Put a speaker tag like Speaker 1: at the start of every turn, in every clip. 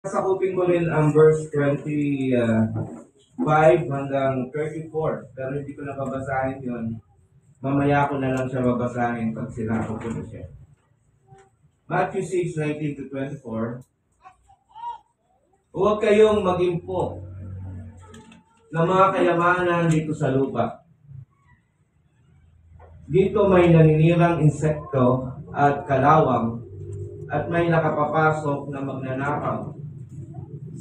Speaker 1: Sakupin ko rin ang verse 25 hanggang 34. Pero hindi ko na babasahin yun. Mamaya ko na lang siya babasahin pag sinako ko na siya. Matthew 6:19 to 24. Huwag kayong mag-impo ng mga kayamanan dito sa lupa. Dito may naninirang insekto at kalawang at may nakapapasok na magnanakaw.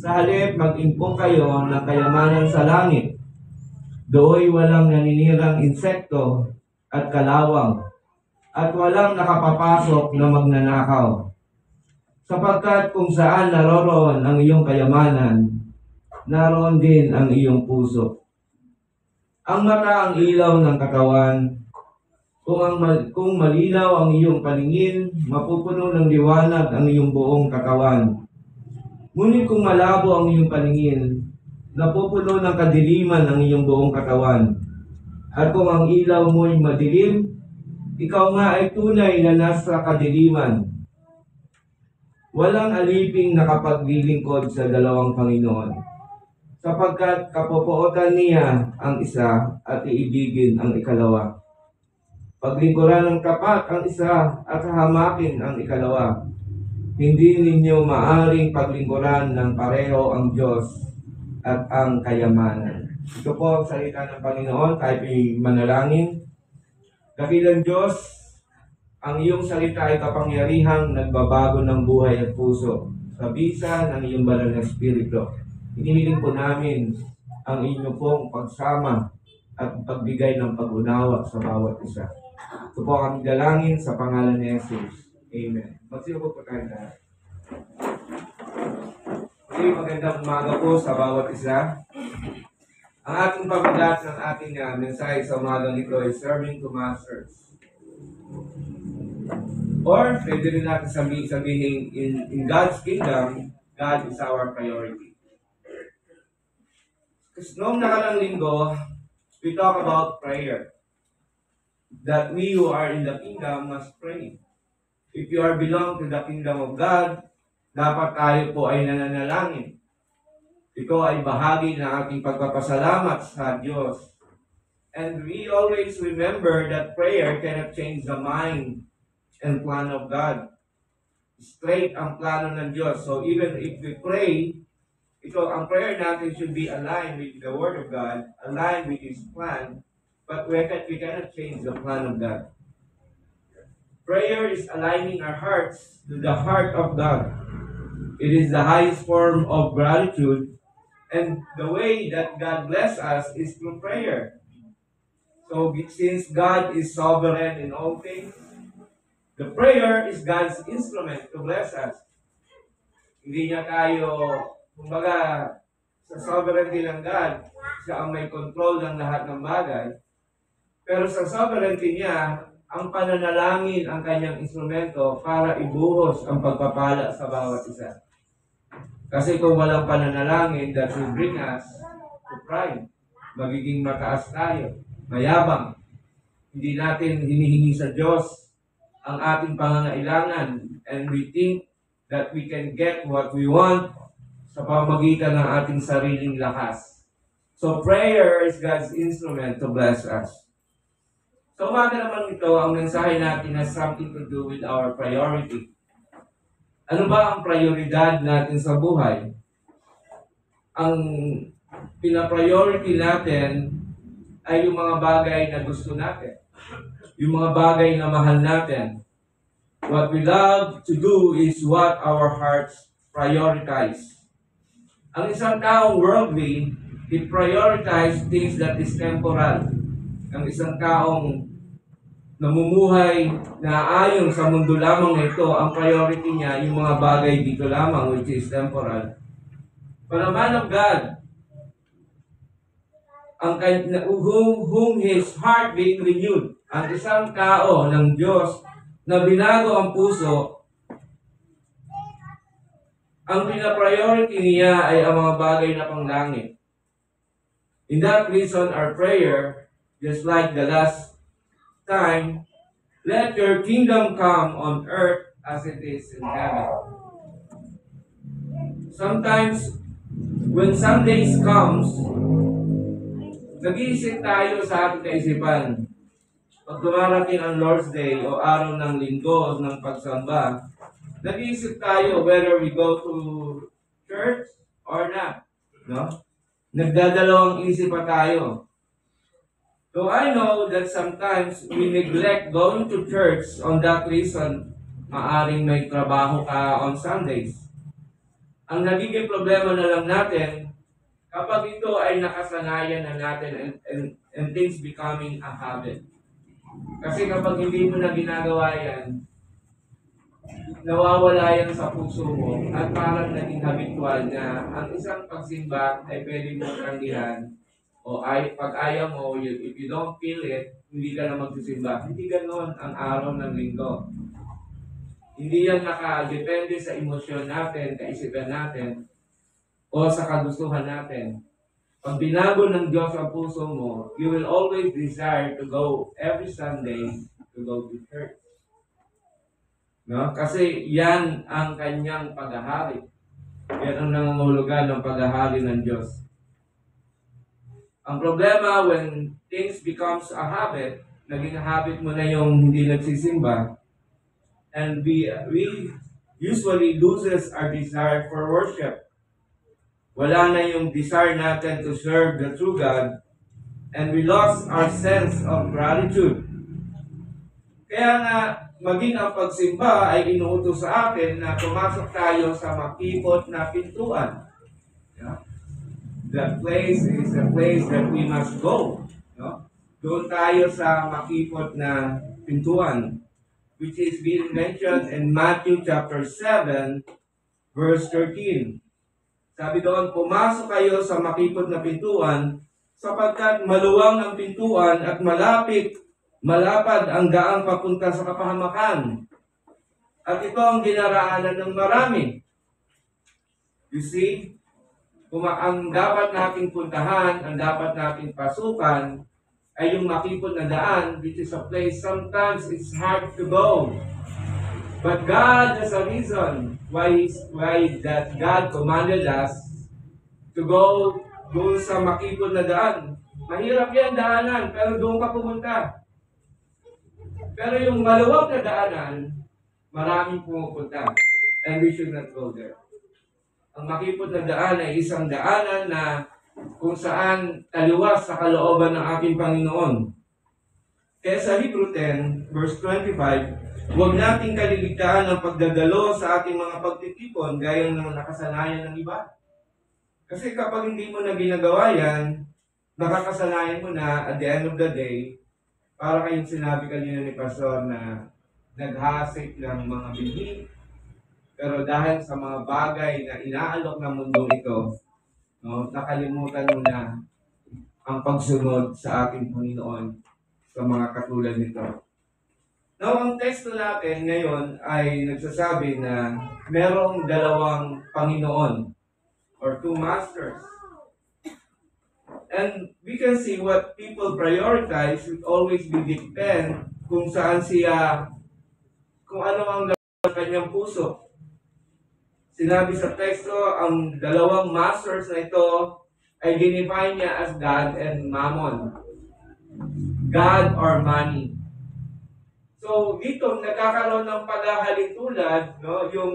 Speaker 1: Sa halip, mag-impok kayo ng kayamanan sa langit. Do'y walang naninirang insekto at kalawang, at walang nakapapasok na magnanakaw. Sapagkat kung saan naroroon ang iyong kayamanan, naroon din ang iyong puso. Ang mata ang ilaw ng katawan. Kung malinaw ang iyong paningin, mapupuno ng liwanag ang iyong buong katawan. Ngunit kung malabo ang iyong paningin, napupuno ng kadiliman ang iyong buong katawan. At kung ang ilaw mo'y madilim, ikaw nga ay tunay na nasa kadiliman. Walang aliping nakapaglilingkod sa dalawang Panginoon, sapagkat kapupuotan niya ang isa at iibigin ang ikalawa. Paglingkuran ng tapat ang isa at hamakin ang ikalawa. Hindi ninyo maaring paglingkuran ng pareho ang Diyos at ang kayamanan. Ito po ang salita ng Panginoon. Tayo ay manalangin. Dakilang Diyos, ang iyong salita ay kapangyarihang nagbabago ng buhay at puso sa bisa ng iyong banal na Espiritu. Hinihiling po namin ang inyo pong pagsama at pagbigay ng pag-unawa sa bawat isa. Ito po ang dalangin sa pangalan ni Jesus. Amen. Magsiyo po tayo lahat. Okay, magandang umaga po sa bawat isa. Ang ating pagbigat ng ating mensahe sa umagang ito ay Serving to Masters. Or, pwede rin natin sabihin in God's kingdom, God is our priority. Kasi noong nakalang linggo, we talk about prayer. That we who are in the kingdom must pray. If you are belong to the kingdom of God, dapat tayo po ay nananalangin. Ito ay bahagi ng ating pagpapasalamat sa Diyos. And we always remember that prayer cannot change the mind and plan of God. Straight ang plano ng Diyos. So even if we pray, ang prayer natin should be aligned with the Word of God, aligned with His plan, but we cannot change the plan of God. Prayer is aligning our hearts to the heart of God. It is the highest form of gratitude, and the way that God bless us is through prayer. So since God is sovereign in all things, the prayer is God's instrument to bless us. Hindi niya tayo, kumbaga, sa sovereignty ng God, siya ang may control ng lahat ng bagay. Pero sa sovereignty niya, ang pananalangin ang kanyang instrumento para ibuhos ang pagpapala sa bawat isa. Kasi kung walang pananalangin, that will bring us to pride. Magiging mataas tayo, mayabang. Hindi natin hinihingi sa Diyos ang ating pangangailangan, and we think that we can get what we want sa pamamagitan ng ating sariling lakas. So prayer is God's instrument to bless us. So umaga naman ito, ang mensahe natin has something to do with our priority. Ano ba ang prioridad natin sa buhay? Ang pina-priority natin ay yung mga bagay na gusto natin. Yung mga bagay na mahal natin. What we love to do is what our hearts prioritize. Ang isang taong worldly, he prioritize things that is temporal. Ang isang taong namumuhay na ayon sa mundo lamang na ito, ang priority niya, yung mga bagay dito lamang, which is temporal. But a man of God, whom his heart being renewed, ang isang tao ng Diyos na binago ang puso, ang pina-priority niya ay ang mga bagay na panglangit. In that reason, our prayer, just like the last time, let your kingdom come on earth as it is in heaven. Sometimes, when Sundays comes, nag-iisip tayo sa ating kaisipan. Pag dumarating ang Lord's Day o araw ng linggo ng pagsamba, nag-iisip tayo whether we go to church or not. No? Nagdadalawang isip pa tayo. So I know that sometimes we neglect going to church on that reason, maaring may trabaho ka on Sundays. Ang nagiging problema na lang natin, kapag ito ay nakasanayan na natin and things becoming a habit. Kasi kapag hindi mo na ginagawa yan, nawawala yan sa puso mo at parang naging habitual na ang isang pagsimba ay pwede mo tanggihan o pag ayaw mo, if you don't feel it, hindi ka na magsisimba. Hindi ganoon ang araw ng linggo. Hindi yan nakadepende sa emosyon natin, kaisipan natin, o sa kagustuhan natin. Pag binago ng Diyos ang puso mo, you will always desire to go every Sunday to go to church. No? Kasi yan ang kanyang paghahari. Yan ang nangangahulugan ng paghahari ng Diyos. Ang problema, when things becomes a habit, naging habit mo na yung hindi nagsisimba, and we usually loses our desire for worship. Wala na yung desire natin to serve the true God, and we lost our sense of gratitude. Kaya nga, maging ang pagsimba ay inuutos sa atin na pumasok tayo sa makipot na pintuan. Yeah? The place is the place that we must go. No? Doon tayo sa makipot na pintuan, which is being mentioned in Matthew chapter 7, verse 13. Sabi doon, pumasok kayo sa makipot na pintuan, sapagkat maluwang ang pintuan at malapad ang daang papunta sa kapahamakan. At ito ang dinaraanan ng marami. You see, kung ang dapat nating puntahan, ang dapat nating pasukan, ay yung makipot na daan, which is a place sometimes it's hard to go. But God has a reason why that God commanded us to go doon sa makipot na daan. Mahirap yan daanan, pero doon ka pumunta. Pero yung maluwag na daanan, maraming pumupunta. And we should not go there. Ang makipot na daan ay isang daanan na kung saan taliwas sa kalooban ng ating Panginoon. Kaya sa Hebrew 10, verse 25, huwag nating kaliligtaan ang pagdadalo sa ating mga pagtitipon gaya ng nakasanayan ng iba. Kasi kapag hindi mo na ginagawa yan, nakakasanayan mo na at the end of the day, para kayong sinabi kanina ni Pastor na naghasik ng mga binhi, pero dahil sa mga bagay na inaalok ng mundo ito, no, nakalimutan mo na ang pagsunod sa ating Panginoon sa mga katulad nito. Now, ang teksto natin ngayon ay nagsasabi na merong dalawang Panginoon or two masters. And we can see what people prioritize would always be depend kung saan siya, kung ano ang kanyang puso. Sinabi sa teksto, ang dalawang masters na ito ay dinefine niya as God and Mammon. God or money. So, dito, nagkakaroon ng paghahalintulad, no? Yung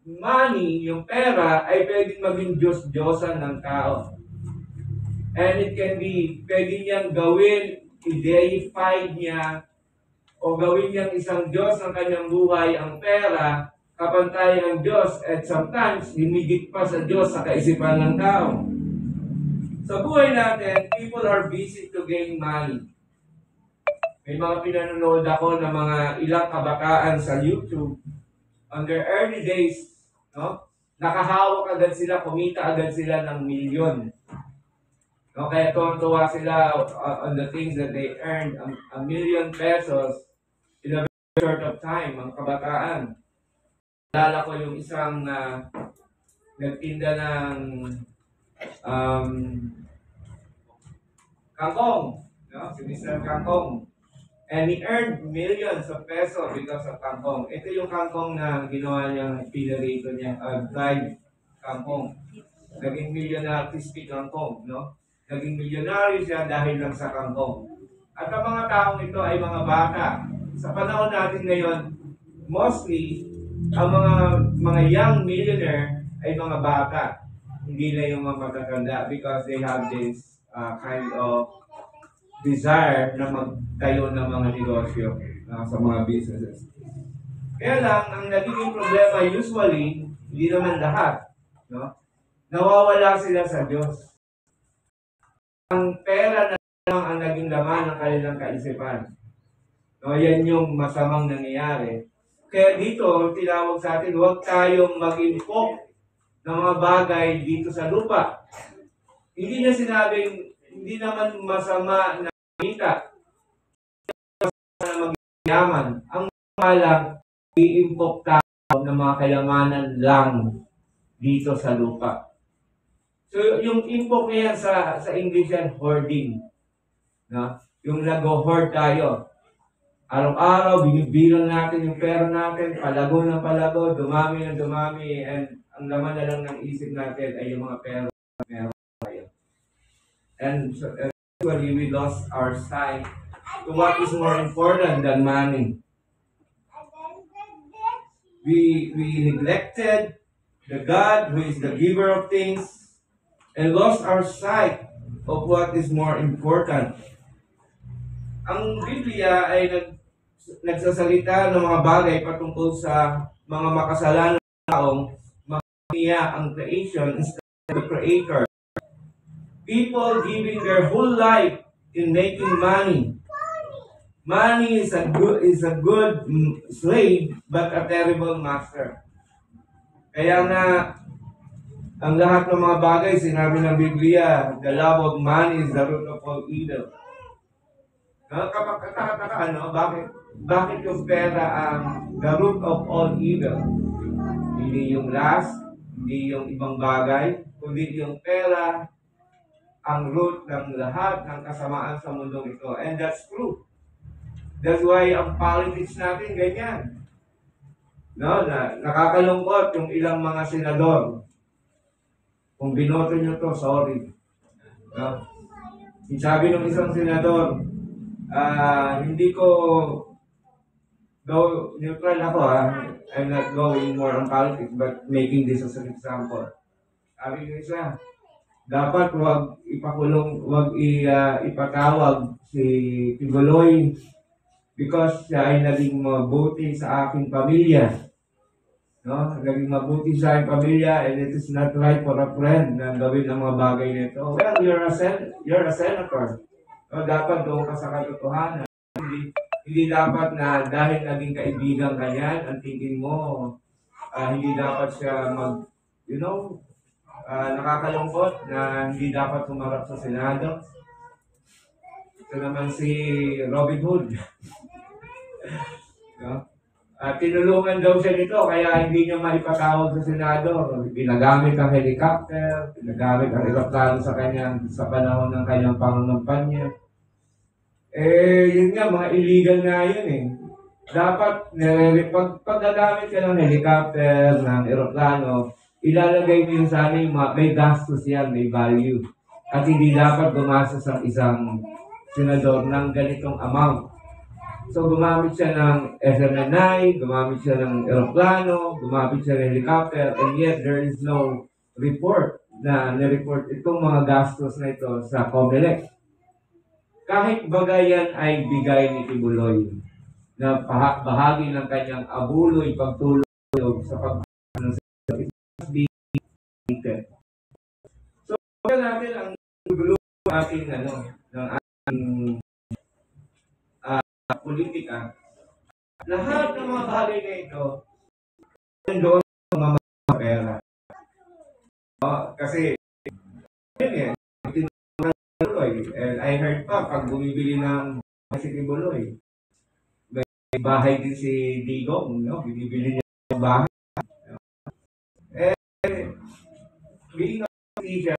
Speaker 1: money, yung pera, ay pwedeng maging Diyos-Diyosan ng tao. And it can be, pwede niyang gawin, i-deify niya, o gawin niyang isang Diyos ng kanyang buhay, ang pera, kapantay ng Diyos, at sometimes, humigit pa sa Diyos sa kaisipan ng tao. Sa buhay natin, people are busy to gain money. May mga pinanonood ako ng mga ilang kabataan sa YouTube. On their early days, no? Nakahawak agad sila, kumita agad sila ng milyon. No? Kaya tuwa sila on the things that they earned, a million pesos in a very short of time, ang kabataan. Alala ko yung isang nagtinda ng kangkong, no? Si Mr. Kangkong. And he earned millions of pesos because of kangkong. Ito yung kangkong na ginawa niyang pinarito niya, dried kangkong. Naging milyonaryo si kangkong, no? Naging milyonaryo siya dahil lang sa kangkong. At ang mga taong ito ay mga bata. Sa panahon natin ngayon, mostly, ang mga young millionaire ay mga bata. Hindi na yung mga matatanda because they have this kind of desire na magtayo ng mga negosyo sa mga businesses. Kaya lang, ang nagiging problema usually, hindi naman lahat, no? Nawawala sila sa Diyos. Ang pera na lang ang naging laman ng kanilang kaisipan. No, yan yung masamang nangyayari. Kaya dito, tinawag sa atin, huwag tayong mag-impok ng mga bagay dito sa lupa. Hindi niya sinabing, hindi naman masama na kita na magyaman. Ang malang, i-impok tayo ng mga kayamanan lang dito sa lupa. So, yung impok niya sa English yan, hoarding. No? Yung nag-hoard tayo. Araw-araw, binibilang natin yung pera natin, palago ng palago, dumami ng dumami, and ang laman na lang ng isip natin ay yung mga pera na meron tayo. And so, actually, we lost our sight to what is more important than money. We neglected the God who is the giver of things and lost our sight of what is more important. Ang Biblia ay nagsasalita ng mga bagay patungkol sa mga makasalanan ng taong niya ang creation instead of the Creator. People giving their whole life in making money. Money is a good slave but a terrible master. Kaya nga, ang lahat ng mga bagay, sinabi ng Biblia, the love of money is the root of all evil. Kapag ano, bakit yung pera ang the root of all evil? Hindi yung lust, hindi yung ibang bagay, kundi yung pera ang root ng lahat ng kasamaan sa mundong ito. And that's true. That's why ang politics natin ganyan. No, nakakalungkot yung ilang mga senador. Kung binoto nyo to, sorry. No? Sabi ng isang senador, hindi ko neutral ako I'm not going more on politics but making this as an example. Sabi ko isa, dapat wag ipakulong, wag ipatawag si Tibuloy because siya ay naging mabuti sa aking pamilya. No? Naging mabuti sa aking pamilya and it is not right for a friend na gawin ang mga bagay nito. Well, you're a senator. So, dapat doon ka sa katotohanan. Hindi dapat na dahil naging kaibigan ka yan, ang tingin mo, hindi dapat siya nakakalungkot na hindi dapat humarap sa Senado. Ito naman si Robin Hood. No? Tinulungan daw siya nito, kaya hindi niya maipatawag sa Senado. Pinagamit ang helicopter, pinagamit ang eroplano sa panahon ng kanyang pangunampanya. Yun nga, mga illegal na yun eh. Dapat, pag gagamit ka ng helicopter, ng eroplano, ilalagay mo yun sa may gastos yan, may value. At hindi dapat gumastos ang isang senador ng ganitong amount. So, gumamit siya ng SMNI, gumamit siya ng eroplano, gumamit siya ng helicopter, and yet there is no report na nireport itong mga gastos na ito sa COMELEC. Kahit bagayan ay bigay ni Tibuloy na bahagi ng kanyang abuloy pagtulong sa pagpapalong sa So, natin ang gulo ng ating politika. Lahat ng mga bagay na ito doon sa mga pera. Kasi yun and I heard pa, pag bumibili ng si Tibuloy, may bahay din si Digong, no? Binibili niya ng bahay. Being a teacher,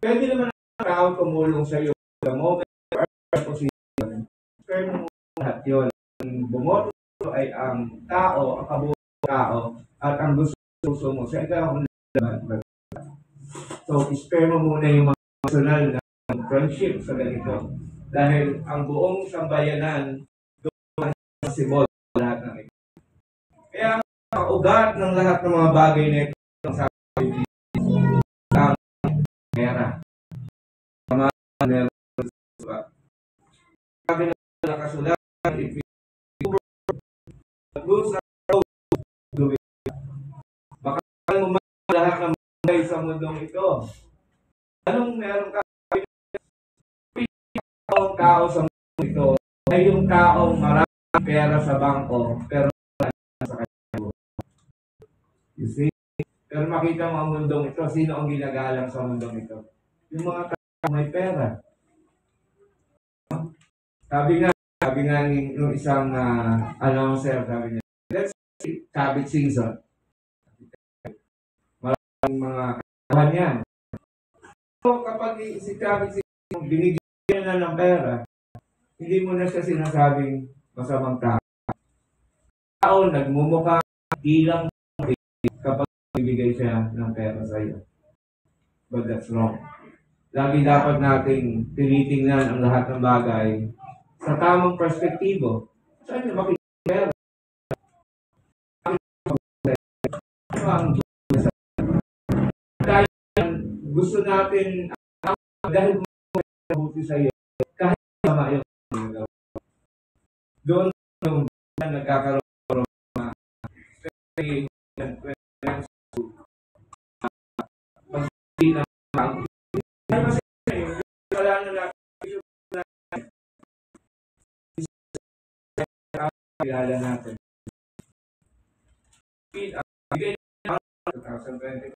Speaker 1: pwede naman ang tao tumulong sa iyo the moment or position. Pero lahat yun, ang bumoto ay ang tao, ang kabuuan tao at ang gusto mo sa ikaw ang laban. So, spare mo muna yung mga personal na friendship sa ganito. Dahil ang buong sambayanan doon sa sibol lahat ng ito. Kaya ang ugat ng lahat ng mga bagay na ito ang sabi ang pera. Tama na sabi na nakasulat, if you go sa road, baka mo lahat ng bagay sa mundong ito. Anong meron ka? Ang tao sa mundo ito ay yung taong maraming pera sa bangko, pero sa kanya. You see? Pero makita mo ang mundong ito, sino ang ginagalang sa mundong ito? Yung mga tao may pera. Sabi nga ng isang announcer, sabi niya, let's see, cabin season. Maraming mga kawan yan. So, kapag si cabin season, binigyan na ng pera, hindi mo na siya sinasabing masamang tao. Tao, nagmumukha, ilang kapag bibigay siya ng pera sa iyo. But that's wrong. Lagi dapat nating tinitingnan ang lahat ng bagay sa tamang perspektibo. Saan niyo makikita pera? Dahil gusto natin, dahil mabuti sa iyo, kahit sama yung doon nagkakaroon ng kilala natin. Bigay na 2020.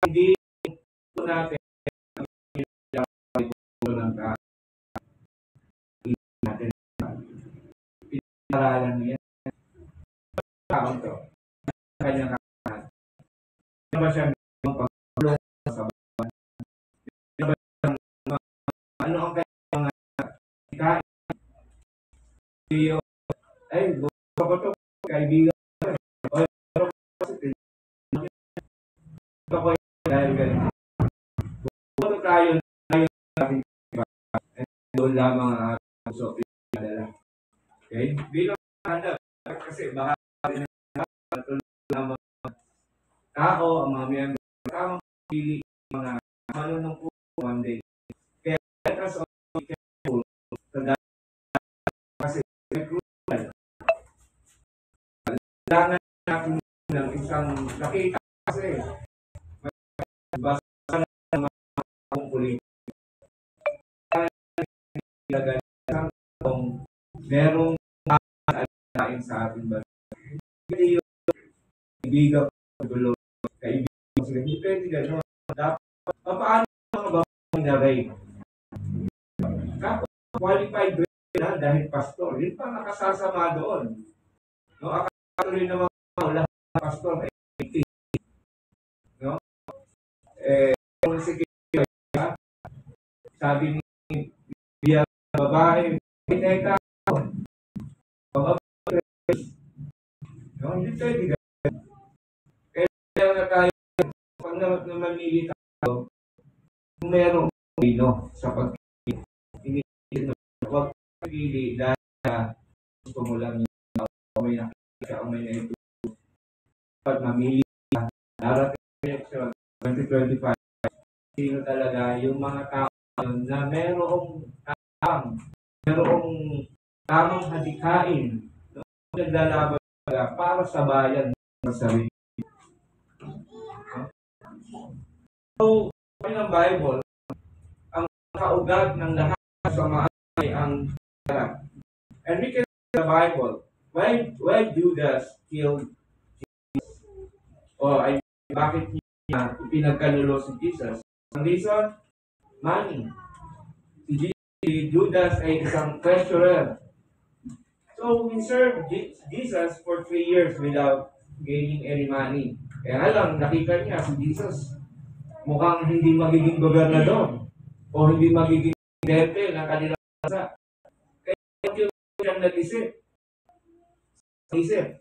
Speaker 1: Hindi natin natin pinaralan niya. Taon to. Kanyang kanan. Ano ba siya pagpulong sa bayan? Ano ang kanyang ikain? Ay, buka ko ito. Kaibigan ko. O, pero kasi ito ko dahil ganito. Buka tayo natin doon lamang ang puso. Okay? Bilang handa. Kasi baka rin ang mga tao, ang mga miyembro, tamang pili mga manunong po one day. Kaya as of careful, kasi crucial. Kailangan natin ng isang nakita kasi basta ng mga kulit. Kaya merong alain sa ating bansa. Hindi yung ibigang gulo. Kaibigan sila. Hindi pwede gano'n. Dapat, paano mga bawang na-rate? Kapag qualified rate na dahil pastor, yun pa nakasasama doon. No, akatuloy naman lahat ng pastor ay 80. No? Kung sabi ni biya babae, teka, no, hindi pwede gano'n. Kaya na tayo, pag namamili tayo, kung mayroong pino sa pag-pili, huwag pag-pili dahil gusto mo lang yung may nakikita o may naito. Pag mamili ka, darating sa 2025, sino talaga yung mga tao na merong tamang hadikain, naglalaban para sa bayan ng sarili. So, ng Bible, ang kaugat ng lahat sa mga ay ang pera. And we can see the Bible. Why Judas killed Jesus? O ay bakit niya ipinagkanulo si Jesus? Ang reason? Money. Si Judas ay isang treasurer. So, we served Jesus for 3 years without gaining any money. Kaya lang, nakita niya si Jesus mukhang hindi magiging gobernador o hindi magiging presidente ng kanilang bansa. Kaya yung siyang nag-isip, isip.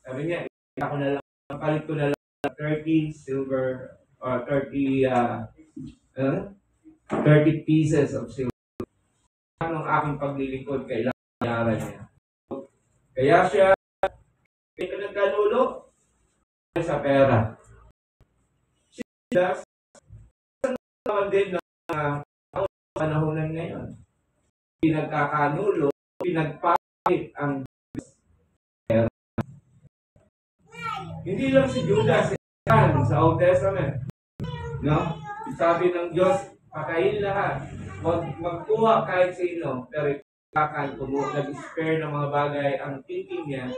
Speaker 1: Sabi niya, ako na lang, palit ko na lang 30 silver or 30 pieces of silver. Anong aking paglilingkod, kailangan niya. Kaya siya, ito nagkanulo sa pera. Siya, naman din na panahonan ngayon. Pinagkakanulo, pinagpalit ang pera. Hindi lang si Judas sa Old Testament. No? Sabi ng Diyos, pakain lahat. Magkuha kahit sino, pero nag-spare ng mga bagay ang thinking niya,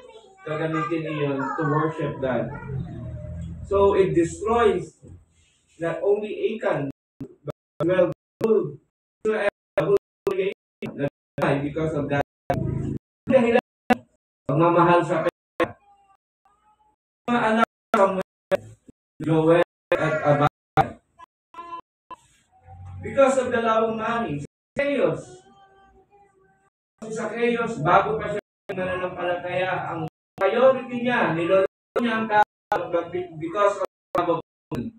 Speaker 1: gagamitin niyon to worship God. So it destroys not only Achan, but well, because of that. Pagmamahal sa pera. Mga anak ng Joel at Abad. Because of the love of money. Sa chaos, bago pa siya nananampalataya, ang priority niya, niloloko niya ang tao because of the love of money.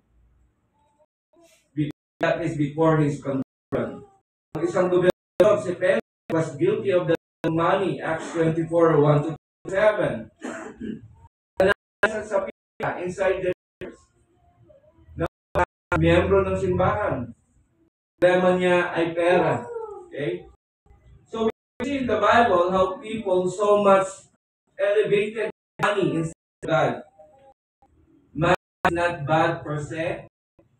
Speaker 1: That is before his conversion. Ang isang gobernador, si Pedro, was guilty of the money, Acts 24, 1-7. Sa pila, inside the church, na miyembro ng simbahan. Problema niya ay pera. Okay? So we see in the Bible how people so much elevated money instead of God. Money is not bad per se,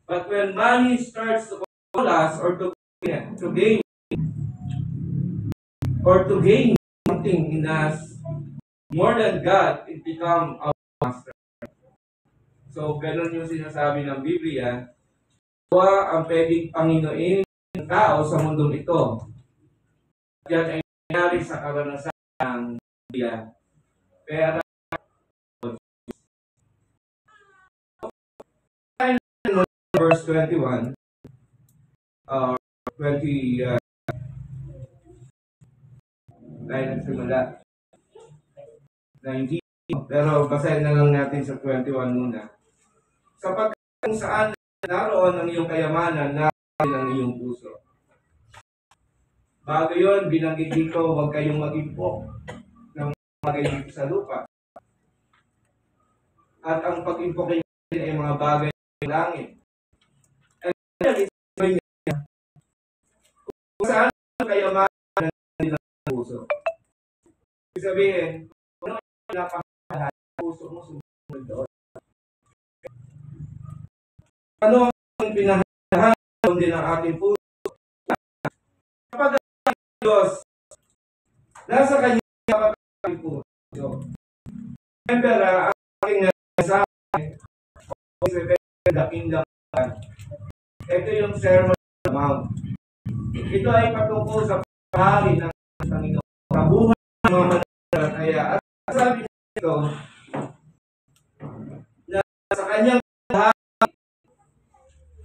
Speaker 1: but when money starts to control us or to gain something in us more than God, it becomes our master. So, ganun yung sinasabi ng Biblia, ang pwedeng Panginoon ng tao sa mundong ito. Yan ay nangyari sa karanasan ng Biblia. Pera, verse 21, 19, pero basahin na lang natin sa 21 muna. Sapagkat kung saan naroon ang iyong kayamanan, naroon ang iyong puso. Bago yun, binanggit dito, huwag kayong mag-impok ng bagay dito sa lupa. At ang pag-impok ay mga bagay ng langit. And kung saan ang kayamanan ng puso. Ibig sabihin, kung ano yung napakalahat, puso mo sumunod doon. Ano ang pinahalahan din ang ating puso? Kapag ang Diyos, nasa kanya kapag puso. Remember, ang aking nasabi, the kingdom of God. Ito yung Sermon on the Mount. Ito ay patungkol sa pahari ng Panginoon. Sa buhay ng mga mananampalataya. At sabi nito, na sa kanyang pahari,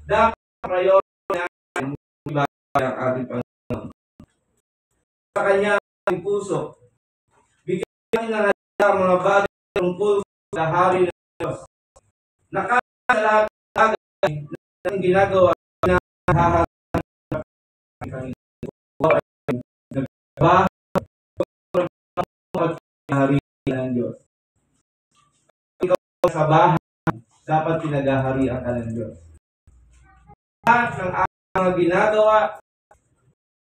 Speaker 1: dapat priority natin ibigay ang ating Panginoon. Sa kanyang puso, bigyan ng mga bagay tungkol sa hari ng Diyos. Nakasa lahat ng bagay na ginagawa na hahasahan ng Panginoon. Nagbahay at hari ng Diyos. Ikaw sa bahay, dapat pinagaharian ka ng Diyos. Lahat ng mga ginagawa,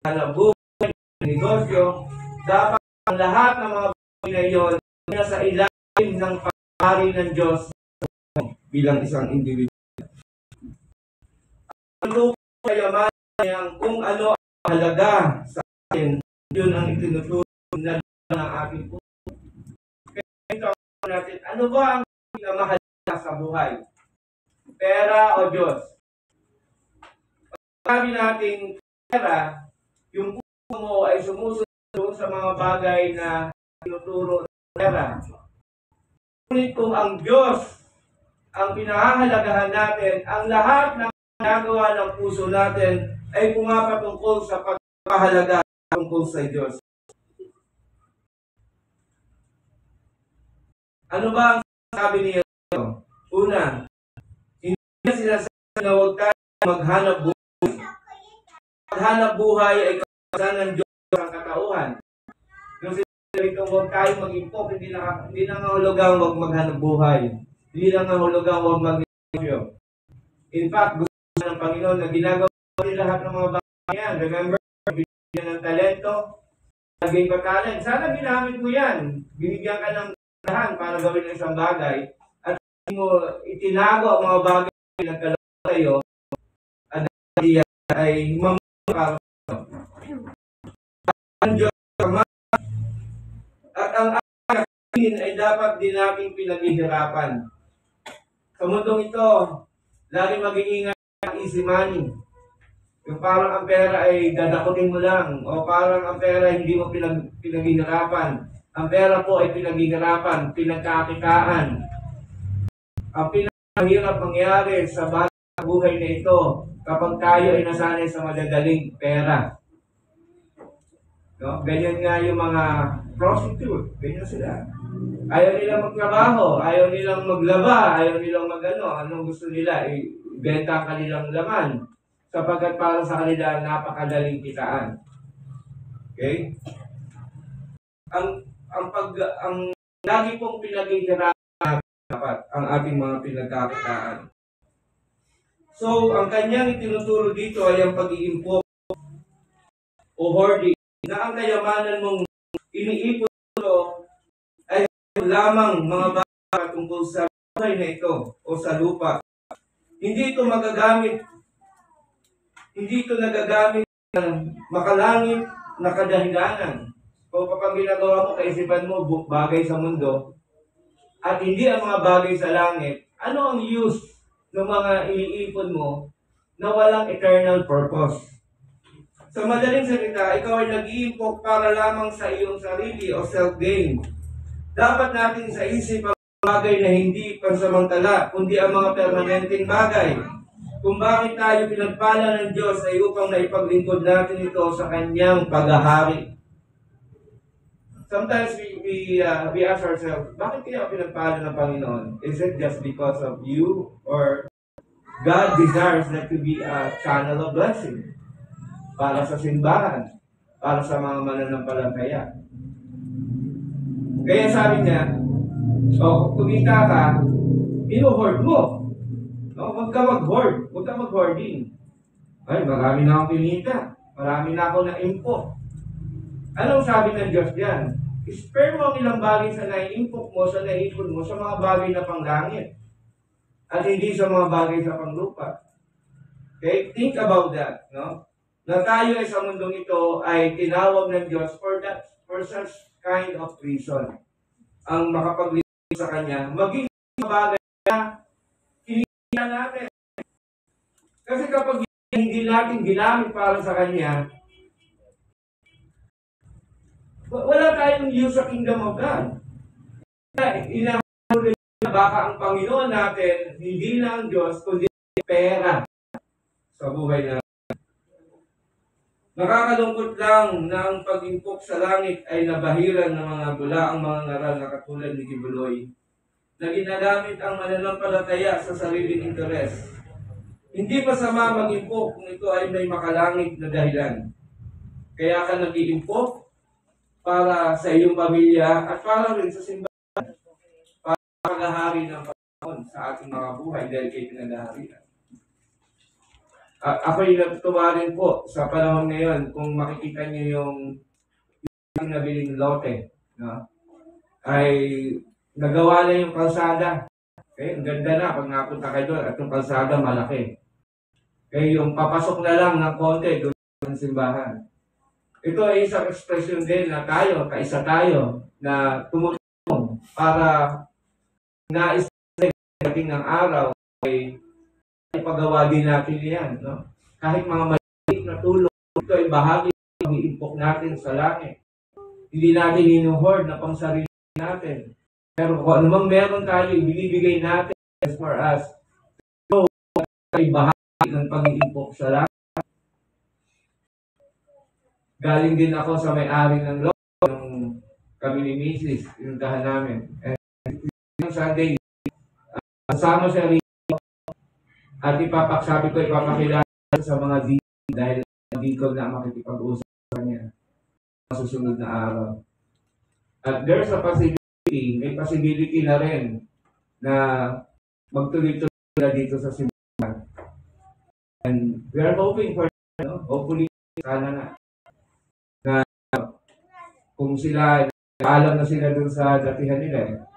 Speaker 1: sa buhay, negosyo, dapat ang lahat ng mga bagay na iyon nasa ilalim ng pahari ng Diyos bilang isang individual. Ang lupa kayaman niyang kung ano ang halaga sa atin, yun ang itinuturo na ng ating puso. Kaya natin, ano ba ang pinamahalaga sa buhay? Pera o Diyos? Sabi natin, pera, yung puso mo ay sumusunod sa mga bagay na tinuturo ng pera. Ngunit kung ang Diyos ang pinahahalagahan natin, ang lahat ng ginagawa ng puso natin ay pumapatungkol sa pagpapahalaga tungkol sa Diyos. Ano ba ang sabi niya? Una, hindi niya sinasabi na huwag tayo maghanap buhay. Maghanap buhay ay kapasan ng Diyos ang katauhan. Yung sinasabi kong huwag tayo mag-impok, hindi na ngahulugang huwag maghanap buhay. Hindi na ngahulugang huwag mag-impok. In fact, gusto ng Panginoon na ginagawa niya lahat ng mga bagay yan. Remember, binigyan ng talento, naging ka talent. Sana ginamit mo yan. Binigyan ka ng tahan para gawin ng isang bagay. At mo itinago ang mga bagay na nagkalaman sa'yo at ay mamukha ang Diyos Ama. At ang akin ay dapat din natin pinaghihirapan. Sa mundong ito, lagi mag-iingat ang easy money. Yung parang ang pera ay dadakutin mo lang o parang ang pera hindi mo pinaghihirapan. Ang pera po ay pinaghihirapan, pinagkakitaan. Ang pinaghirap mangyari sa buhay na ito kapag tayo ay nasanay sa madadaling pera. No? Ganyan nga yung mga prostitute. Ganyan sila. Ayaw nilang magtrabaho, ayaw nilang maglaba, ayaw nilang anong gusto nila, ibenta ang kanilang laman. Sapagkat para sa kanila, napakadaling kitaan. Okay? Ang lagi pong pinaghihirapan dapat ang ating mga pinagkakitaan. So, ang kanyang itinuturo dito ay ang pag-iimpok o hoarding na ang kayamanan mong iniipon mo ay lamang mga bagay tungkol sa buhay na ito o sa lupa. Hindi ito nagagamit ng makalangit na kadahilanan. Kung kapag ginagawa mo, kaisipan mo bagay sa mundo, at hindi ang mga bagay sa langit, ano ang use ng mga iniipon mo na walang eternal purpose? Sa madaling salita, ikaw ay nag-iimpok para lamang sa iyong sarili o self-gain. Dapat natin sa isip ang bagay na hindi pansamantala, kundi ang mga permanenteng bagay. Kung bakit tayo pinagpala ng Diyos ay upang naipaglingkod natin ito sa kanyang paghahari. Sometimes we ask ourselves, bakit kaya pinagpala ng Panginoon? Is it just because of you? Or God desires that to be a channel of blessing para sa simbahan, para sa mga mananampalataya. Kaya sabi niya, kumita ka, ino-hoard mo. No, huwag ka mag-hoard. Huwag ka mag-hoarding. Ay, marami na akong pinita. Marami na akong na-impok. Anong sabi ng Diyos diyan? Spare mo ang ilang bagay sa naiimpok mo, sa naipon mo, sa mga bagay na panglangit. At hindi sa mga bagay sa panglupa. Okay? Think about that. No? Na tayo ay sa mundong ito ay tinawag ng Diyos for such kind of reason. Ang makapaglingkod sa Kanya, maging bagay na hinihintay natin. Kasi kapag hindi natin ginamit para sa Kanya, wala tayong use sa kingdom of God. Inahalin na baka ang Panginoon natin, hindi na ang Diyos, kundi pera sa buhay natin. Nakakalungkot lang na ang pag-impok sa langit ay nabahiran ng mga bulaang mga ngaral na katulad ni Kibuloy, na ginagamit ang mananampalataya sa sariling interes. Hindi masama mag-impok kung ito ay may makalangit na dahilan. Kaya ka nag-iimpok para sa iyong pamilya at para rin sa simbahan. Para paghahari ng Panginoon sa ating mga buhay dahil kayo pinagaharian. Ako'y natutuwa rin po sa panahon ngayon kung makikita niyo yung nabiling lote, no? Ay nagawa na yung kalsada. Okay? Ang ganda na pag napunta kayo doon at yung kalsada malaki. Okay? Yung papasok na lang ng konti doon sa simbahan. Ito ay isang ekspresyon din na tayo, kaisa tayo, na tumutulong para nais natin ng araw ay ipagawa din natin yan. No? Kahit mga maliit na tulong, ito ay bahagi ng iimpok natin sa langit. Hindi natin inuhoard na pang sarili natin. Pero kung anumang meron tayo, ibinibigay natin as far as ito ay bahagi ng pag-iimpok sa langit. Galing din ako sa may-ari ng loob, ng kami ni Mrs. Yung tahan namin. Yung Sunday, kasama siya rin at ipapakilala sa mga deacon dahil deacon na makikipag-usap sa kanya sa susunod na araw. At there's a possibility, may possibility na rin na magtuloy-tuloy na dito sa simbahan. And we are hoping for, hopefully, sana na kung sila, alam na sila dun sa datihan nila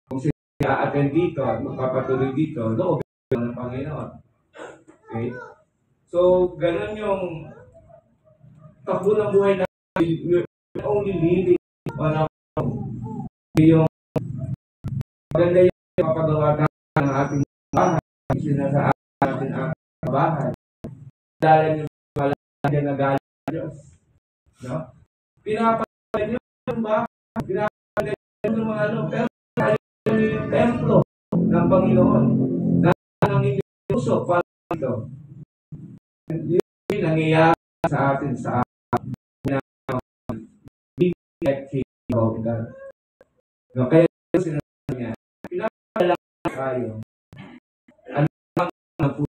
Speaker 1: kung sila attend dito at magpapatuloy dito, loob ng Panginoon. Okay? So, ganun yung takbo ng buhay natin. We're only living on our own. Yung maganda yung mapagawa natin ng ating bahay, sinasaan natin ang bahay. Dahil yung malaki na galing ng Diyos. No? Pinapagawa yung bahay, pinapagawa yung mga pero yung templo ng Panginoon na ang inyong puso para ito. Yun nangyayari sa atin sa no, kaya sinasabi niya, pinapalala tayo. Ano ang puso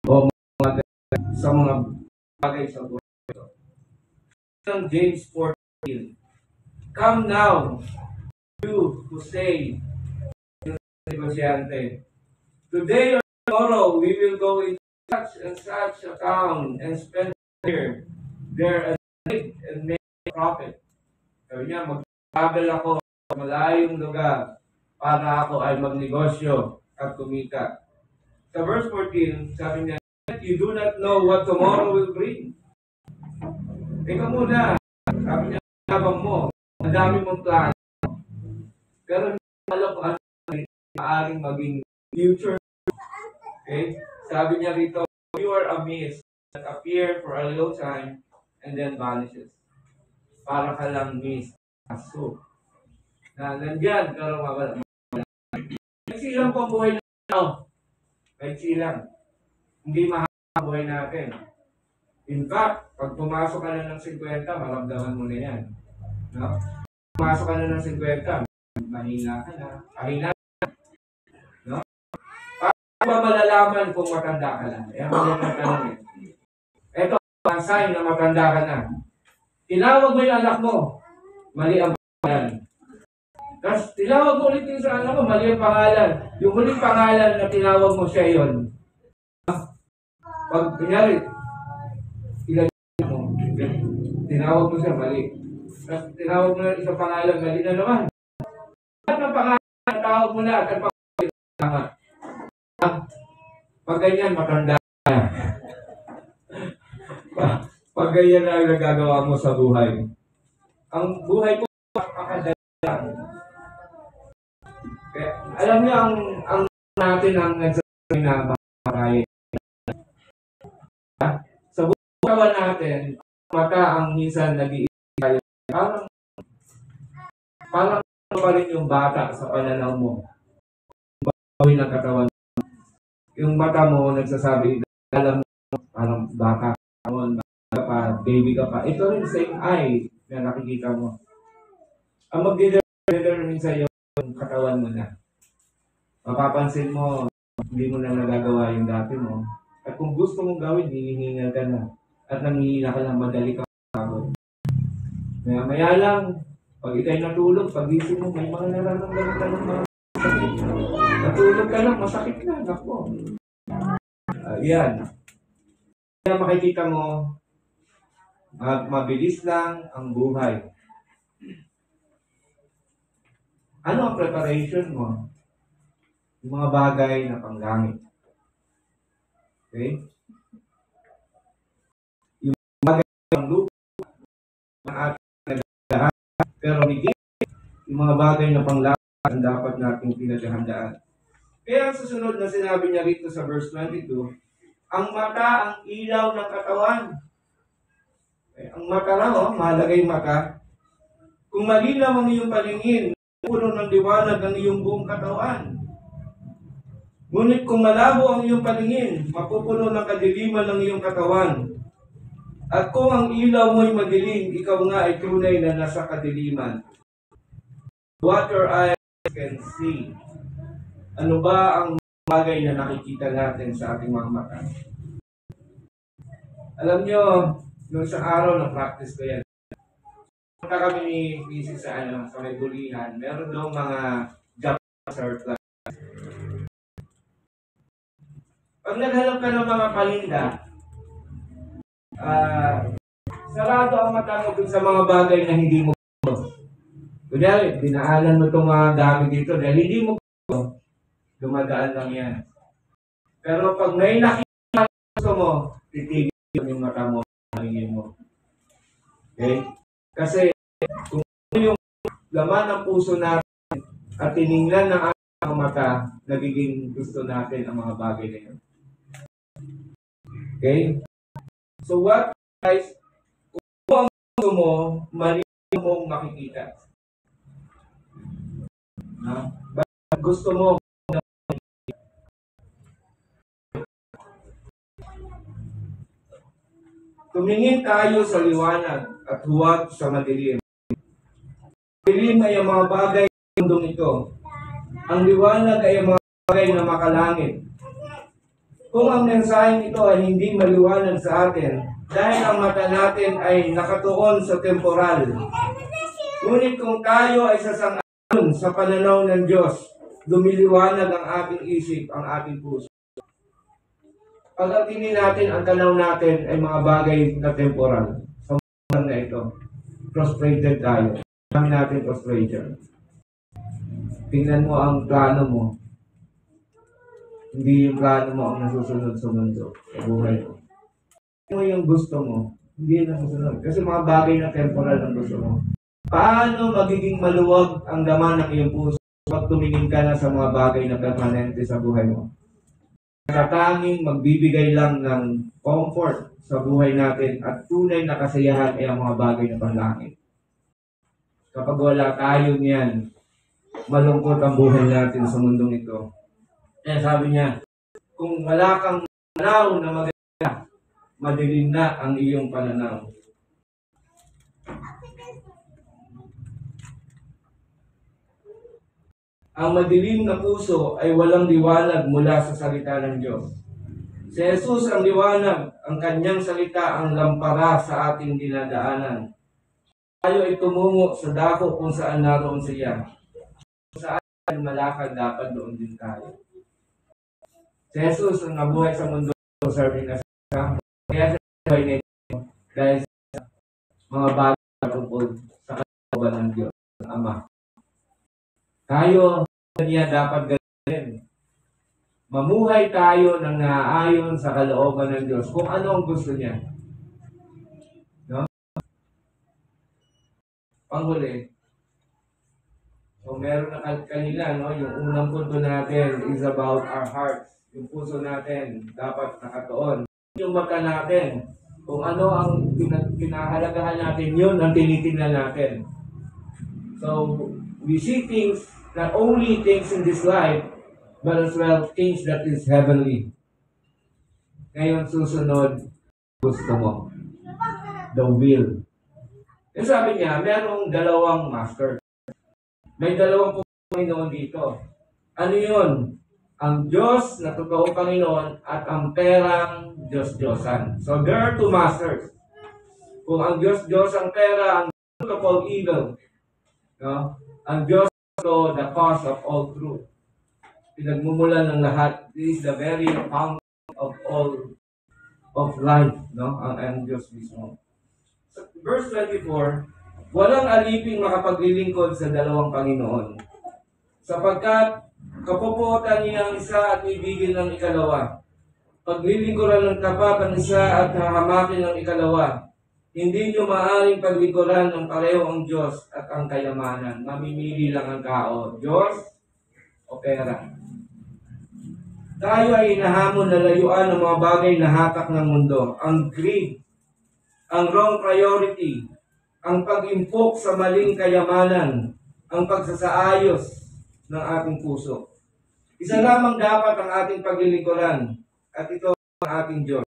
Speaker 1: o sa mga bagay sa buhay ito. James 14. Come now, you who say, negosyante, today or tomorrow we will go into such and such a town and spend here, there, and make a profit. Sabi niya, mag-travel ako sa malayong lugar para ako ay magnegosyo at kumita. Sa verse 14, sabi niya, you do not know what tomorrow will bring. Ikaw muna, sabi niya, habang mo, ang dami mong plano. Pero hindi alam kung ano maaaring maging future. Okay? Sabi niya rito, you are a mist that appear for a little time and then vanishes. Para ka lang mist, aso. Na nandyan, pero mawala. Nagsilang po ang buhay na tao. Nagsilang. Hindi mahal ang buhay natin. In fact, pag pumasok ka na ng 50, maramdaman mo na yan. No? Pumasok ka na ng 50, mahina ka na. Pahina na. No? Paano ba malalaman kung matanda ka na? Yan mo yung tanong eh. Ito, ang sign na matanda ka na. Tinawag mo yung anak mo, mali ang pangalan. Tapos tinawag mo ulit yung sa anak mo, mali ang pangalan. Yung huling pangalan na tinawag mo siya yun. Pag kunyari, tinawag mo siya, mali. Tapos tinawag mo na isang pangalan, mali na naman. At ang pangalan, tawag mo na, at ang pangalan, pag ganyan, matanda na. Pag ganyan na ang nagagawa mo sa buhay. Ang buhay ko, makadalang. Kaya, alam niyo, ang natin ang nagsasabi na makakain. Sa bukawan natin, mata ang minsan nag-iisip tayo. Parang pa rin yung bata sa pananaw mo. Bawin ng katawan. Yung mata mo nagsasabi, alam mo, parang bata ka pa, baby ka pa. Ito rin same eye na nakikita mo. Ang mag-determine sa iyo yung katawan mo na. Mapapansin mo, hindi mo na nagagawa yung dati mo. At kung gusto mong gawin, hinihingal ka na. At nangihina ka lang, madali ka pagod. Maya lang, pag ikay natulog, pag-isip mo, may mga nararamdaman ka ng mga sakit. Natulog ka lang, masakit na, nako. Yan. Kaya makikita mo, mabilis lang ang buhay. Ano ang preparation mo? Yung mga bagay na panggamit. Okay? Yung bagay ng lupa, ang ating nagdahan, pero higit, yung mga bagay na panglaban ang dapat nating pinaghahandaan. Kaya ang susunod na sinabi niya rito sa verse 22, ang mata ang ilaw ng katawan. Okay? Ang mata lang, mahalaga yung mata. Kung malinaw ang iyong paningin, puno ng liwanag ang iyong buong katawan. Ngunit kung malabo ang iyong paningin, mapupuno ng kadiliman ng iyong katawan. At kung ang ilaw mo'y madilim, ikaw nga ay tunay na nasa kadiliman. What your eyes can see. Ano ba ang bagay na nakikita natin sa ating mga mata? Alam nyo, noong isang araw na-practice ko yan. Punta kami ni Mrs. sa may bulihan. Meron daw mga job surplus. Pag naghanap ka ng mga paninda, sarado ang mata mo dun sa mga bagay na hindi mo gusto. Kunyari, dinaanan mo itong mga gamit dito dahil hindi mo gusto, dumadaan lang yan. Pero pag may nakita gusto mo, titigil yung mata mo, hingin mo. Okay? Kasi kung yung laman ng puso natin at tiningnan ng ating mata, nagiging gusto natin ang mga bagay na yun. Okay? So what guys, kung ang gusto mo, mali mong makikita. But gusto mo tumingin tayo sa liwanag at huwag sa madilim. Madilim ay ang mga bagay ng mundong ito. Ang liwanag ay ang mga bagay na makalangit. Kung ang mensaheng ito ay hindi maliwanag sa atin, dahil ang mata natin ay nakatuon sa temporal. Ngunit kung tayo ay sasang-ayon sa pananaw ng Diyos, lumiliwanag ang ating isip, ang ating puso. Pag ang tingin natin, ang tanaw natin ay mga bagay na temporal. Sa mga na ito, frustrated tayo. Kami natin frustration. Tingnan mo ang plano mo. Hindi yung plano mo ang nasusunod sa mundo, sa buhay mo. Ano yung gusto mo, hindi yung nasusunod. Kasi mga bagay na temporal ang gusto mo. Paano magiging maluwag ang laman ng iyong puso pag tumingin ka na sa mga bagay na permanente sa buhay mo? Katanging magbibigay lang ng comfort sa buhay natin at tunay na kasiyahan ay ang mga bagay na panlangit. Kapag wala tayo niyan, malungkot ang buhay natin sa mundong ito. Kaya sabi niya, kung wala kang pananaw na maganda, madilim na ang iyong pananaw. Ang madilim na puso ay walang liwanag mula sa salita ng Diyos. Si Jesus ang liwanag, ang kanyang salita ang lampara sa ating dinadaanan. Tayo ay tumungo sa dako kung saan naroon siya. Kung saan malakad, dapat doon din tayo. Si Jesus ang nabuhay sa mundo, serving na sa kaya sa buhay nito dahil sa mga bagay tungkol sa kalooban ng Diyos, ng Ama. Tayo niya dapat gawin. Mamuhay tayo ng naaayon sa kalooban ng Diyos kung ano ang gusto niya. No? Panghuli. So meron na kanila, no? Yung unang punto natin is about our hearts. Yung puso natin dapat nakatuon. Yung mata natin, kung ano ang pinahalagahan natin, yun ang tinitingnan natin. So, we see things, not only things in this life, but as well things that is heavenly. Ngayon, susunod, gusto mo. The will. Yung sabi niya, merong dalawang master. May dalawang Panginoon dito. Ano yun? Ang Diyos na totoong Panginoon at ang perang Diyos-Diyosan. So, there are two masters. Kung ang Diyos-Diyos ang pera, ang root of all evil. No? Ang Diyos to the cause of all truth. Pinagmumulan ng lahat. This is the very fountain of all of life. No? Ang Diyos mismo. So, verse 24, walang aliping makapaglilingkod sa dalawang Panginoon. Sapagkat kapupuotan niya ang isa at ibigin ng ikalawa. Paglilingkuran ng tapat ang isa at hahamakin ng ikalawa. Hindi nyo maaaring paglingkuran ng pareho ang Diyos at ang kayamanan. Mamimili lang ang tao. Diyos o pera. Tayo ay hinahamon na layuan ng mga bagay na hatak ng mundo. Ang greed, ang wrong priority, ang pag-impok sa maling kayamanan, ang pagsasaayos ng ating puso. Isa lamang dapat ang ating paglilingkuran at ito ang ating Diyos.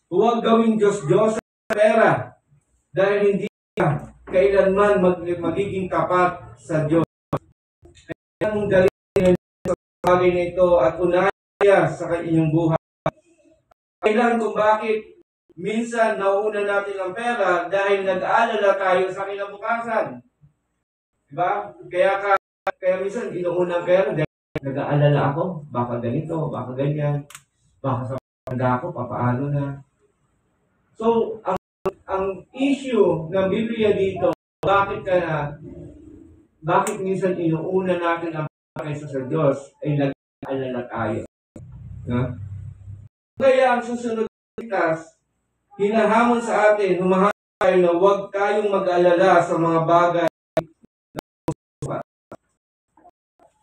Speaker 1: Huwag gawing Diyos-Diyos pera dahil hindi ka kailanman magiging tapat sa Diyos. Kaya mong dalhin sa bagay na ito at unahin sa inyong buhay. Kailan kung bakit minsan nauuna natin ang pera dahil nag-aalala tayo sa kinabukasan. Diba? Kaya minsan inuuna ang pera dahil nag-aalala ako, baka ganito, baka ganyan, baka sa paganda ako, papaano na. So, ang issue ng Biblia dito, bakit minsan inuuna natin ang kaysa sa Diyos ay nag-aalala tayo. No? Kaya ang susunod na hinahamon sa atin, humahamon tayo na huwag tayong mag-alala sa mga bagay na puso.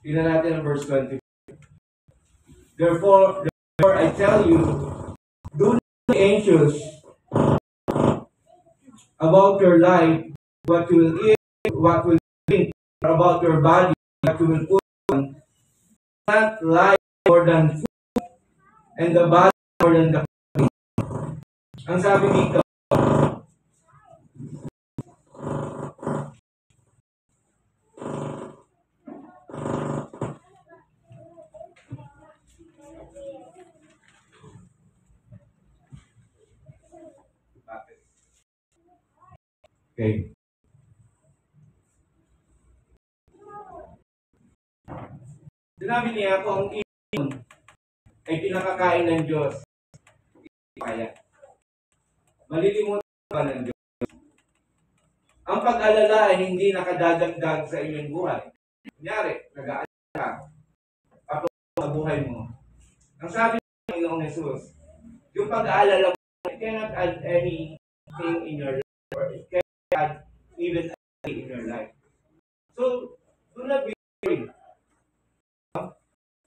Speaker 1: Tingnan natin ang verse 20. Therefore I tell you, do not be anxious about your life, what you will eat, what you will drink, or about your body, what you will put on. Not life more than food, and the body more than the food. Ang sabi dito, okay. Sinabi niya kung ang ibon ay pinakakain ng Diyos, kaya. Malilimutan ka ng Diyos. Ang pag-alala ay hindi nakadadagdag sa inyong buhay. Kunyari, nag-aalala ka, tapos sa buhay mo. Ang sabi ng Panginoong Jesus, yung pag-aalala mo, it cannot add anything in your life, or it cannot add even anything in your life. So, do not be worried. Do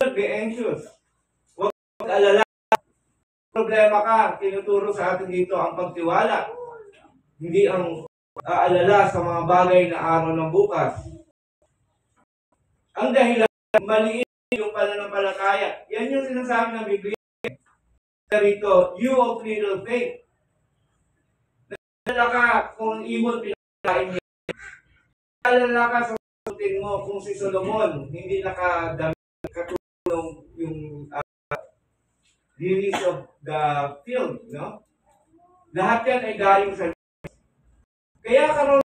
Speaker 1: not be anxious. Huwag mag-alala. Problema ka, tinuturo sa atin dito ang pagtiwala. Hindi ang aalala sa mga bagay na araw ng bukas. Ang dahilan, maliit yung pananampalataya. Yan yung sinasabi ng Biblia. Rito, you of little faith. Nalala ka kung ibon pinakain niya. Nalala ka sa sutin mo kung si Solomon hindi nakadamit katulong yung lilies of the field, no? Lahat yan ay galing sa Diyos. Kaya karoon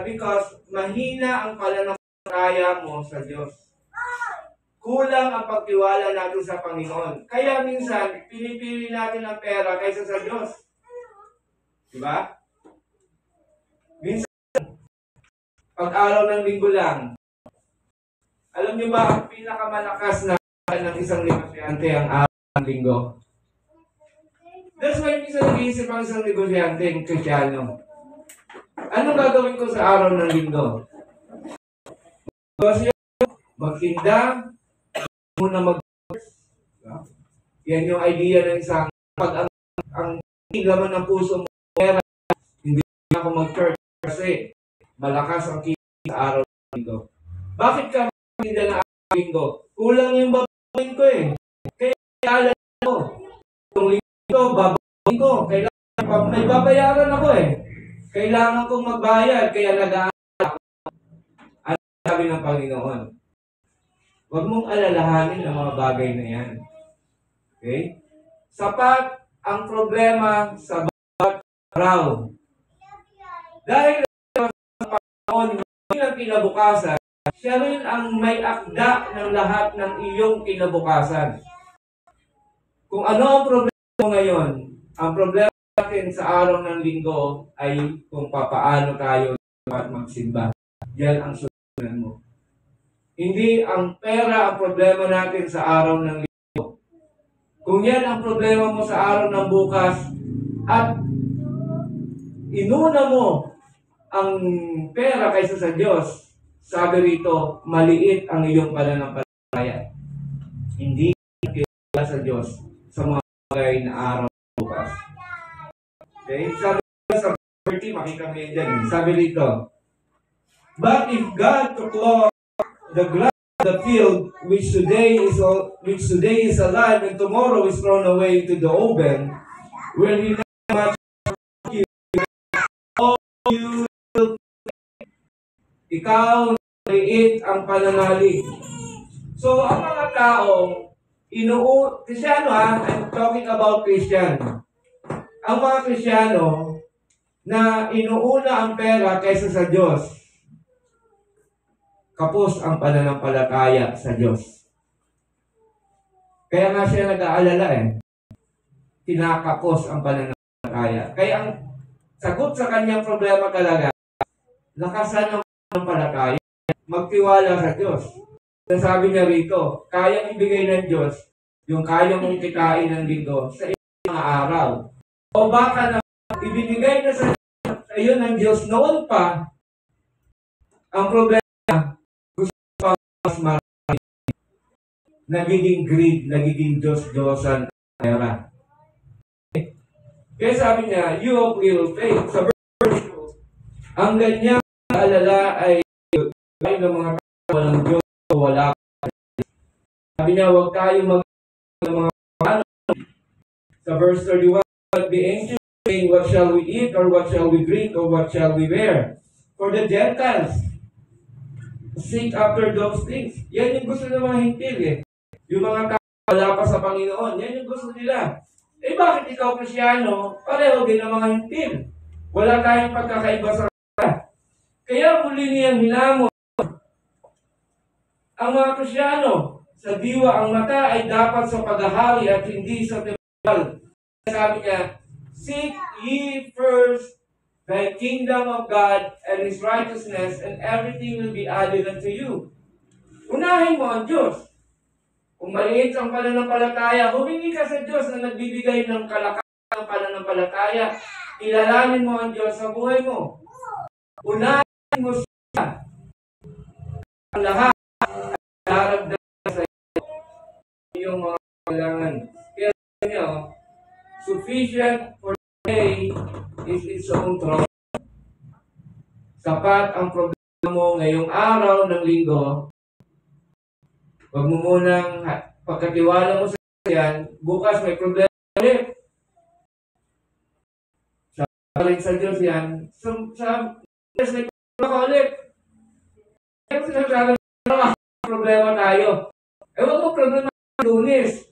Speaker 1: because mahina ang pananampalataya mo sa Diyos. Kulang ang pagtiwala natin sa Panginoon. Kaya minsan, pinipili natin ang pera kaysa sa Diyos. Diba? Minsan, pag-araw ng linggo lang, alam niyo ba, ang pinakamalakas na ng isang negosyante ang araw ng linggo? That's why minsan nag-iisip ang isang negosyante, yung Kristiyano. Anong gagawin ko sa araw ng linggo? Magtinda, muna yan yung idea ng isang pag ang laman ng puso mo, hindi ako mag-church kasi malakas ang kita sa araw ng linggo. Bakit ka magtinda na araw ng linggo? Kulang yung babayin ko eh. Kaya alam mo, itong linggo, babayin ko. Kailangan, may babayaran ako eh. Kailangan kong magbayad, kaya nag-aalala ako. Ano sabi ng Panginoon? Huwag mong alalahanin ang mga bagay na yan. Okay? Sapat ang problema sa bawat araw. Dahil sa Panginoon, hindi ang kinabukasan, siya rin ang may akda ng lahat ng iyong kinabukasan. Kung ano ang problema mo ngayon, ang problema natin sa araw ng linggo ay kung papaano tayo magsimba. Yan ang susunan mo. Hindi ang pera ang problema natin sa araw ng linggo. Kung yan ang problema mo sa araw ng bukas at inuna mo ang pera kaysa sa Diyos, sabi rito, maliit ang iyong pananampalataya. Hindi kaya sa Diyos sa mga bagay na araw ng bukas. Okay? Sabi sa 30, makita mo yan dyan. Sabi rito, but if God took law the grass of the field, which today is alive and tomorrow is thrown away into the oven, will He not much you, you will ikaw liit ang pananalig. So, ang mga taong Kristyano I'm talking about Christian. Ang mga Kristyano na inuuna ang pera kaysa sa Diyos, kapos ang pananampalataya sa Diyos. Kaya nga siya nag-aalala kinakapos ang pananampalataya. Kaya ang sagot sa kanyang problema talaga, lakasan ang pananampalataya, magtiwala sa Diyos. Sabi niya rito, kayang ibigay ng Diyos yung kaya mong kitain ng linggo sa mga araw. O baka na ibinigay na sa iyo ng Diyos noon pa, ang problema, gusto pa mas marami. Nagiging greed, nagiging Diyos-Diyosan pera. Kaya sabi niya, you will faith. Sa verse 2, ang ganyang alala ay ng mga tao walang Diyos o wala. Sabi niya, huwag tayo ng mga sa verse 31, but be anxious, saying, what shall we eat, or what shall we drink, or what shall we wear? For the Gentiles seek after those things. Yan yung gusto ng mga hintil Yung mga tao wala pa sa Panginoon, yan yung gusto nila. Bakit ikaw Kristyano, pareho din ang mga hintil? Wala tayong pagkakaiba sa kanila. Kaya muli niyang hinamon ang mga Kristyano, sa diwa ang mata ay dapat sa paghahari at hindi sa temporal. Sabi niya, seek ye first the kingdom of God and His righteousness, and everything will be added unto you. Unahin mo ang Diyos. Kung maliit ang pananampalataya, humingi ka sa Diyos na nagbibigay ng kalakasan ng pananampalataya. Ilalamin mo ang Diyos sa buhay mo. Unahin mo siya. Ang lahat ay daragdagan sa iyong mga kailangan. Kaya niyo, sufficient for the day is its own trouble. Sapat ang problema mo ngayong araw ng linggo. Huwag mo munang pagkatiwala mo sa yan, bukas may problema ulit. Sabi sa Diyos yan, sa Diyos may problema ulit. Kaya sinasabi problema tayo. Huwag mo problema ng Lunes.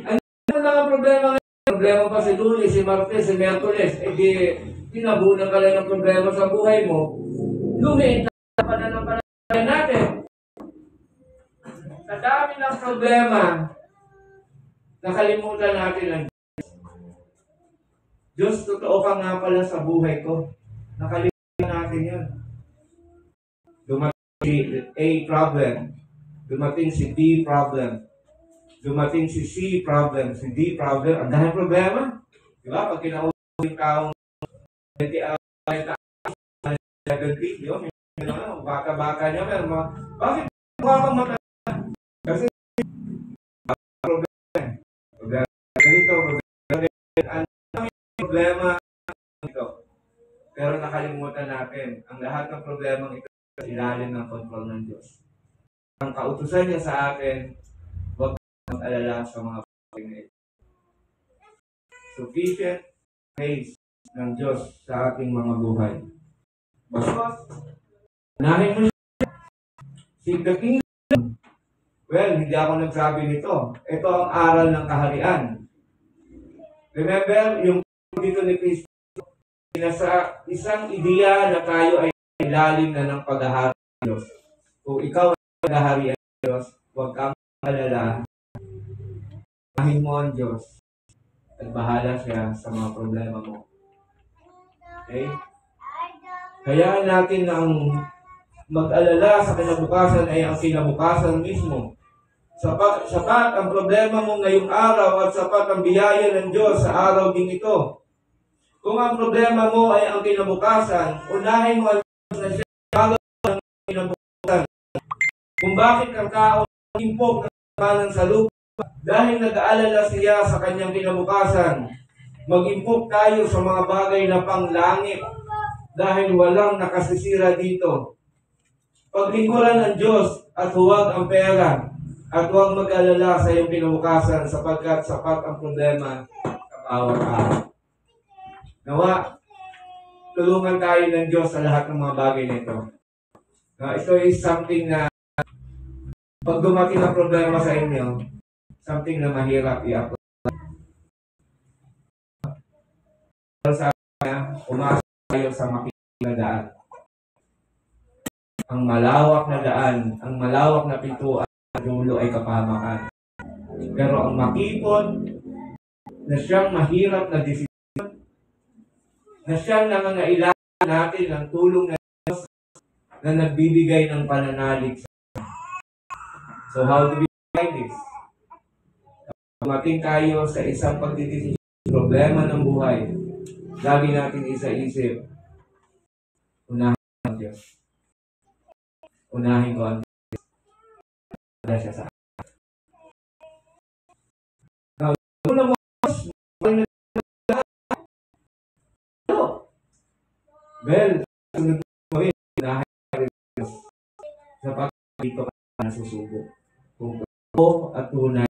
Speaker 1: Ano lang ang problema ngayon? Problema pa si Lunes, si Martes, si Merkules. Di tinabunan ka lang ng problema sa buhay mo. Lumiit na pananampalataya natin. Sa dami ng problema, nakalimutan natin ang Diyos. Diyos, totoo ka nga pala sa buhay ko. Nakalimutan natin yun. Dumating si A problem. Dumating si B problem. Dumating si C problem. Si D problem. Ang dahil problema. Di ba? Pag kinausap yung taong 70 yun, baka-baka niya, bakit mukha kang mata? Kasi problema ganito, problema ito. Pero nakalimutan natin, ang lahat ng problemang ito ay ilalim ng kontrol ng Diyos. Ang kautusan niya sa atin, huwag kang mag-alala sa mga bagay na ito. Sufficient grace ng Diyos sa ating mga buhay. Basta, unahin mo siya. Seek the kingdom. Well, hindi ako nagsabi nito. Ito ang aral ng kaharian. Remember, yung dito ni Kristo, nasa isang ideya na tayo ay ilalim na ng paghahari ng Diyos. Kung ikaw ay paghahari ng Diyos, huwag kang alala. Unahin mo ang Diyos at bahala siya sa mga problema mo. Okay? Kaya natin ang mag-alala sa kinabukasan ay ang kinabukasan mismo. Sapat ang problema mo ngayong araw at sapat ang biyaya ng Diyos sa araw ding ito. Kung ang problema mo ay ang kinabukasan, unahin mo ang Diyos na siya bago ang kinabukasan. Kung bakit ang tao impok ng kamalan sa lupa dahil nag-aalala siya sa kanyang kinabukasan, mag-impok tayo sa mga bagay na panglangit dahil walang nakasisira dito. Paglingkuran ng Diyos at huwag ang pera at huwag mag-alala sa iyong kinabukasan sapagkat sapat ang problema sa bawat araw. Nawa, tulungan tayo ng Diyos sa lahat ng mga bagay na ito. Ito is something na pag dumating ang problema sa inyo, something na mahirap i-apply. Sa umasa tayo sa makinig na daan. Ang malawak na daan, ang malawak na pintuan sa dulo ay kapahamakan. Pero ang makipon na siyang mahirap na desisyon, na siyang nangangailangan natin ng tulong ng Diyos na nagbibigay ng pananalig. So how do we find this? Dumating tayo sa isang pagdidesisyon, problema ng buhay, lagi natin isa-isip, unahin ang Diyos. Unahin ko ang Diyos. Wala siya sa akin. Now, una mo, well, sunod mo rin, unahin ang Diyos. Sa pagdito ka nasusubo. Kung ako at tunay,